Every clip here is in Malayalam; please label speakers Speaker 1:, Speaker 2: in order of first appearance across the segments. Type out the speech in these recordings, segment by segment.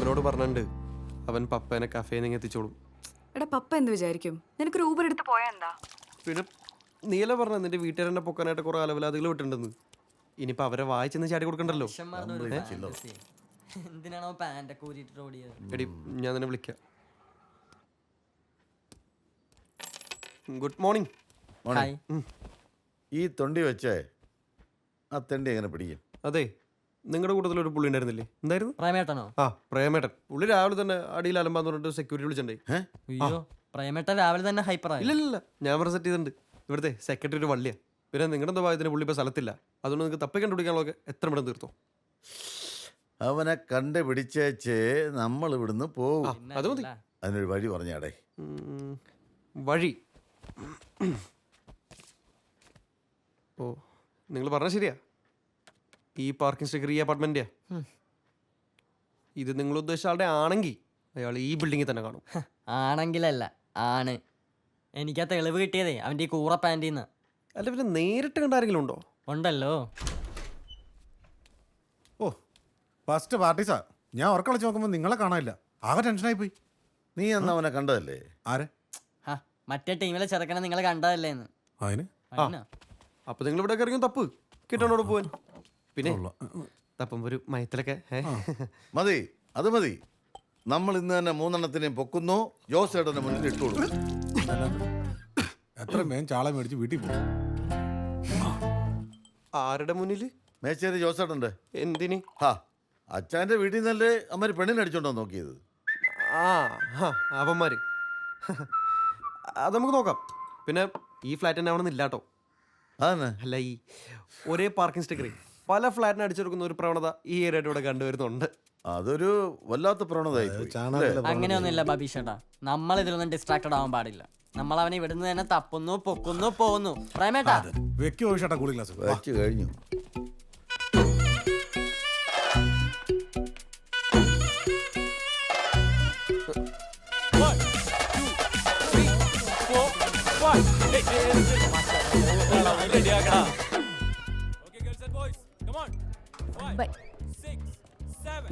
Speaker 1: അവരോട് പറഞ്ഞിട്ടുണ്ട് അവൻ പപ്പേനെ കഫേന്ന് ഇങ്ങ് എത്തിച്ചോളും.
Speaker 2: എടാ പപ്പ എന്ത് വിചാരിക്കും? നിനക്കൊരു ഊബർ എടുത്ത് പോയാ എന്താ?
Speaker 1: പിന്നെ നീല പറഞ്ഞ നിന്റെ വീട്ടുകാരെന്നെ പൊക്കാനായിട്ട് കുറെ അലവലാദികൾ വിട്ടിട്ടുണ്ടെന്ന്. ഇനിയിപ്പോ അവരെ വായിച്ചെന്ന് ചാടി കൊടുക്കണ്ടല്ലോ.
Speaker 3: എന്തിനാണോ പാൻ്റൊക്കെ ഊരിയിട്ട് ഓടിയത്?
Speaker 1: എടി ഞാൻ നിന്നെ വിളിക്കാം. Good morning.
Speaker 3: ഹായ്.
Speaker 4: ഈ തൊണ്ടി വെച്ചേ ആ തെണ്ടി എങ്ങനെ പിടിക്കും?
Speaker 1: അതെ, നിങ്ങളുടെ കൂട്ടത്തിൽ ഒരു പുള്ളി ഉണ്ടായിരുന്നില്ലേ? എന്തായിരുന്നു?
Speaker 3: പ്രേമേട്ടനോ?
Speaker 1: ആ, പ്രേമേട്ടൻ. പുള്ളി രാവിലെ തന്നെ അടിയിൽ അലമ്പാന്ന് പറഞ്ഞിട്ട് സെക്യൂരിറ്റി വിളിച്ചിട്ടുണ്ടായി.
Speaker 3: അയ്യോ, പ്രേമേട്ടൻ രാവിലെ തന്നെ ഹൈപ്പറായി.
Speaker 1: ഇല്ല ഞാൻ വേറെ സെറ്റ് ചെയ്തിട്ടുണ്ട്. ഇവിടുത്തെ സെക്രട്ടറി ഒരു വള്ളിയാ. പിന്നെ നിങ്ങളുടെ ഭാഗത്തിന് പുള്ളി ഇപ്പോൾ സ്ഥലത്തില്ല. അതുകൊണ്ട് നിങ്ങൾക്ക് തപ്പി കണ്ടുപിടിക്കാനുള്ളതൊക്കെ എത്ര മിടം തീർത്തോ.
Speaker 4: അവനെ കണ്ടുപിടിച്ചേച്ച് നമ്മൾ ഇവിടുന്ന് പോവും.
Speaker 1: അത് മതി.
Speaker 4: അതിനൊരു വഴി പറഞ്ഞാടേ.
Speaker 1: വഴി ഓ, നിങ്ങൾ പറഞ്ഞ ശരിയാ. ഈ പാർക്കിംഗ് സ്റ്റിക്കർ ഈ അപ്പാർട്ട്മെന്റിയാ. ഇത് നിങ്ങൾ ഉദ്ദേശിച്ച ആളുടെ ആണെങ്കിൽ അയാൾ ഈ ബിൽഡിങ്ങിൽ തന്നെ കാണും.
Speaker 3: ആണെങ്കിലല്ല, ആണ്. എനിക്കാ തെളിവ് കിട്ടിയതേ അവൻ്റെ ഈ കൂറ പാൻറ്റീന്ന്.
Speaker 1: അല്ല, പിന്നെ നേരിട്ട് കണ്ട ആരെങ്കിലും ഉണ്ടോ?
Speaker 3: ഉണ്ടല്ലോ.
Speaker 5: ഓ, ഫസ്റ്റ് പാർട്ടീസാ. ഞാൻ ഉറക്കളിച്ച് നോക്കുമ്പോൾ നിങ്ങളെ കാണാനില്ല. ആകെ ടെൻഷനായി പോയി.
Speaker 4: നീ അന്ന് അവനെ കണ്ടതല്ലേ?
Speaker 5: ആരെ?
Speaker 3: മറ്റേ ടീമിലെ ചെറുക്കനെ നിങ്ങൾ കണ്ടതല്ലേന്ന്.
Speaker 5: അതിന്
Speaker 1: അപ്പൊ നിങ്ങൾ ഇവിടെ ഇറങ്ങി തപ്പ് കിട്ടണോട് പോവാൻ. പിന്നെ തപ്പം ഒരു മയത്തിലൊക്കെ
Speaker 4: മതി, അത് മതി. നമ്മൾ ഇന്ന് തന്നെ 3 എണ്ണത്തിനെയും പൊക്കുന്നു. ജോസ് ചേട്ടന്റെ മുന്നിൽ ഇട്ടോളൂ.
Speaker 5: എത്ര മേൻ ചാള മേടിച്ച് വീട്ടിൽ പോകും.
Speaker 1: ആരുടെ മുന്നിൽ?
Speaker 4: മേച്ചേരി ജോസ് ചേട്ടൻ്റെ.
Speaker 1: എന്തിന്?
Speaker 4: ഹാ, അച്ഛൻ്റെ വീട്ടിൽ നിന്നല്ലേ അമ്മ പെണ്ണിനെ അടിച്ചോണ്ടോ നോക്കിയത്?
Speaker 1: അവന്മാര് അത് നമുക്ക് നോക്കാം. പിന്നെ ഈ ഫ്ലാറ്റ് തന്നെ ആവണമെന്നില്ല കേട്ടോ.
Speaker 4: അതന്നെ.
Speaker 1: അല്ല, ഈ ഒരേ പാർക്കിംഗ് സ്റ്റിക്കറിൽ പല ഫ്ലാറ്റിനെ അടിച്ചെടുക്കുന്ന ഒരു പ്രവണത ഈ ഏരിയയുടെ ഇവിടെ കണ്ടുവരുന്നുണ്ട്.
Speaker 4: അതൊരു വല്ലാത്ത പ്രവണതയായി പോയി.
Speaker 3: അങ്ങനെയൊന്നുമില്ല ബബീഷേട്ടാ. നമ്മൾ ഇതിലൊന്നും ഡിസ്ട്രാക്റ്റഡ് ആവാൻ പാടില്ല. നമ്മൾ അവനെ ഇവിടുന്ന് തന്നെ തപ്പുന്നു, പൊക്കുന്നു, പോകുന്നു. പ്രേമേട്ടാ
Speaker 5: വെക്കോ ചേട്ടാ കൂളി ക്ലാസ്
Speaker 4: വെച്ച് കഴിഞ്ഞു.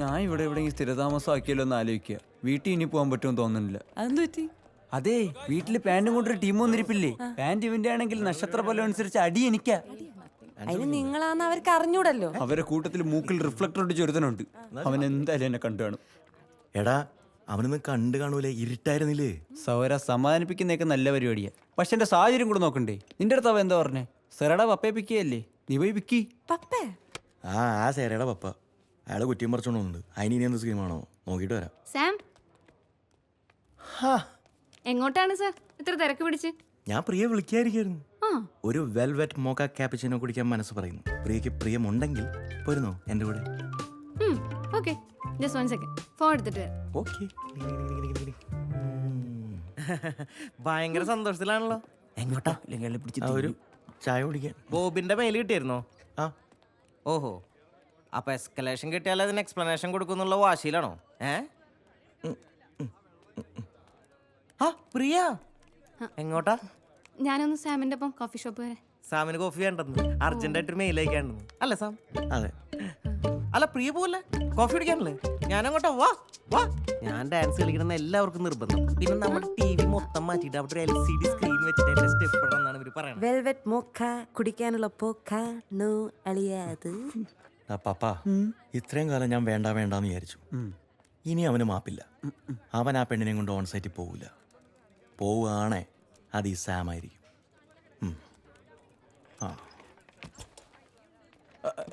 Speaker 6: ഞാൻ ഇവിടെ എവിടെയെങ്കിലും സ്ഥിരതാമസം ആക്കിയല്ലോ എന്ന് ആലോചിക്കുക. വീട്ടിൽ ഇനി പോകാൻ പറ്റുമെന്ന് തോന്നുന്നില്ല.
Speaker 2: അതെന്ത് പറ്റി?
Speaker 6: അതെ, വീട്ടില് പാന്റും കൊണ്ടൊരു ടീം വന്നിരിപ്പില്ലേ. പാന്റ് ഇവന്റെ ആണെങ്കിൽ നക്ഷത്ര പോലെ അനുസരിച്ച് അടി എനിക്കാ.
Speaker 2: അതിന് നിങ്ങളാന്ന് അവർക്ക് അറിഞ്ഞൂടല്ലോ.
Speaker 6: അവരെ കൂട്ടത്തിൽ മൂക്കിൽ റിഫ്ലക്ടർ ഒട്ടിച്ച് ഒരുത്തനുണ്ട്. അവൻ എന്തായാലും എന്നെ കണ്ടു കാണും.
Speaker 7: എടാ, അവനൊന്നും കണ്ടു കാണൂലേ, ഇരുട്ടായിരുന്നില്ലേ?
Speaker 6: സൗര സമാധാനിപ്പിക്കുന്നതൊക്കെ നല്ല പരിപാടിയാ. പക്ഷെ എന്റെ സാഹചര്യം കൂടെ നോക്കണ്ടേ. നിന്റെ അടുത്ത് അവ എന്താ പറഞ്ഞേ? സെറയുടെ പപ്പയെ പിക്കുകയല്ലേ, നീ പോയി പിക്കി.
Speaker 2: പപ്പേ?
Speaker 7: ആ സേരയുടെ പപ്പ. അയാളെ കുറ്റിയും പറിച്ചോണ്ട് വന്നിട്ടുണ്ട്. അതിന് ഇനി എന്ത് സ്കീമാണോ നോക്കിയിട്ട് വരാം.
Speaker 8: സാം, എങ്ങോട്ടാണ് സാർ ഇത്ര തിരക്ക് പിടിച്ച്?
Speaker 7: ഞാൻ പ്രിയ വിളിക്കാതിരിക്കായിരുന്നു. ഒരു വെൽവെറ്റ് മോക്ക ക്യാപ്പച്ചിനോ കുടിക്കാൻ മനസ്സ് പറയുന്നു. പ്രിയക്ക് പ്രിയമുണ്ടെങ്കിൽ പോരുന്നോ എൻ്റെ കൂടെ?
Speaker 8: ഓക്കെ, ജസ്റ്റ് 1 സെക്കൻഡ്, ഫോൺ എടുത്തിട്ട് വരാം.
Speaker 7: ഓക്കെ.
Speaker 9: ഭയങ്കര സന്തോഷത്തിലാണല്ലോ.
Speaker 7: എങ്ങോട്ടാ? ഒരു ചായ കുടിക്കാൻ.
Speaker 9: ബോബിന്റെ മെയിൽ കിട്ടിയിരുന്നോ?
Speaker 7: ആ.
Speaker 9: ഓഹോ, അപ്പൊ എസ്കലേഷൻ കിട്ടിയാൽ അതിന് എക്സ്പ്ലനേഷൻ കൊടുക്കുന്നുള്ള വാശിയിലാണോ? പ്രിയ എങ്ങോട്ടാ?
Speaker 8: ഞാനൊന്ന് സാമിന്റെ ഒപ്പം കോഫി ഷോപ്പ് വരെ.
Speaker 9: സാമിന് കോഫി വേണ്ടെന്ന് അർജന്റായിട്ടൊരു മെയിൽ അയക്കാണ്ടെന്ന് അല്ലേ സാം?
Speaker 7: അതെ.
Speaker 9: അല്ല, പ്രിയ പോവല്ലേ, കോഫി കുടിക്കാനല്ലേ? ഞാനങ്ങോട്ടാ. വാ വാ. ഞാൻ ഡാൻസ് കളിക്കണം എല്ലാവർക്കും നിർബന്ധം. പിന്നെ നമ്മുടെ TV മൊത്തം മാറ്റിയിട്ട് അവിടെ ഒരു LCD സ്ക്രീൻ വെച്ചിട്ട് സ്റ്റെപ്പ് ഇടണമെന്നാണ് ഇവർ പറയുന്നത്.
Speaker 2: വെൽവെറ്റ് മോക്ക കുടിക്കാനുള്ള പോക്ക നോ അളിയാത്.
Speaker 7: പപ്പ, ഇത്രയും കാലം ഞാൻ വേണ്ടാന്ന് വിചാരിച്ചു. ഇനി അവന് മാപ്പില്ല. അവൻ ആ പെണ്ണിനെ കൊണ്ട് ഓൺ സൈറ്റിൽ പോവില്ല. പോവുകയാണേ അത് ഈ സാമായിരിക്കും.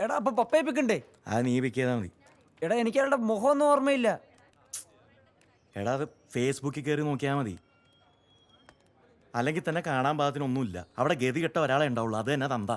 Speaker 6: എടാ, അപ്പൊ പപ്പയെ പിക്കണ്ടേ?
Speaker 7: അത് നീ വിൽക്കിയതാ മതി.
Speaker 6: എടാ, എനിക്ക് അവളുടെ മുഖമൊന്നും ഓർമ്മയില്ല.
Speaker 7: എടാ, അത് ഫേസ്ബുക്കിൽ കയറി നോക്കിയാൽ മതി. അല്ലെങ്കിൽ തന്നെ കാണാൻ പാകത്തിനൊന്നുമില്ല. അവിടെ ഗതി കെട്ട ഒരാളെ ഉണ്ടാവുള്ളൂ. അത് തന്നെ തന്ത.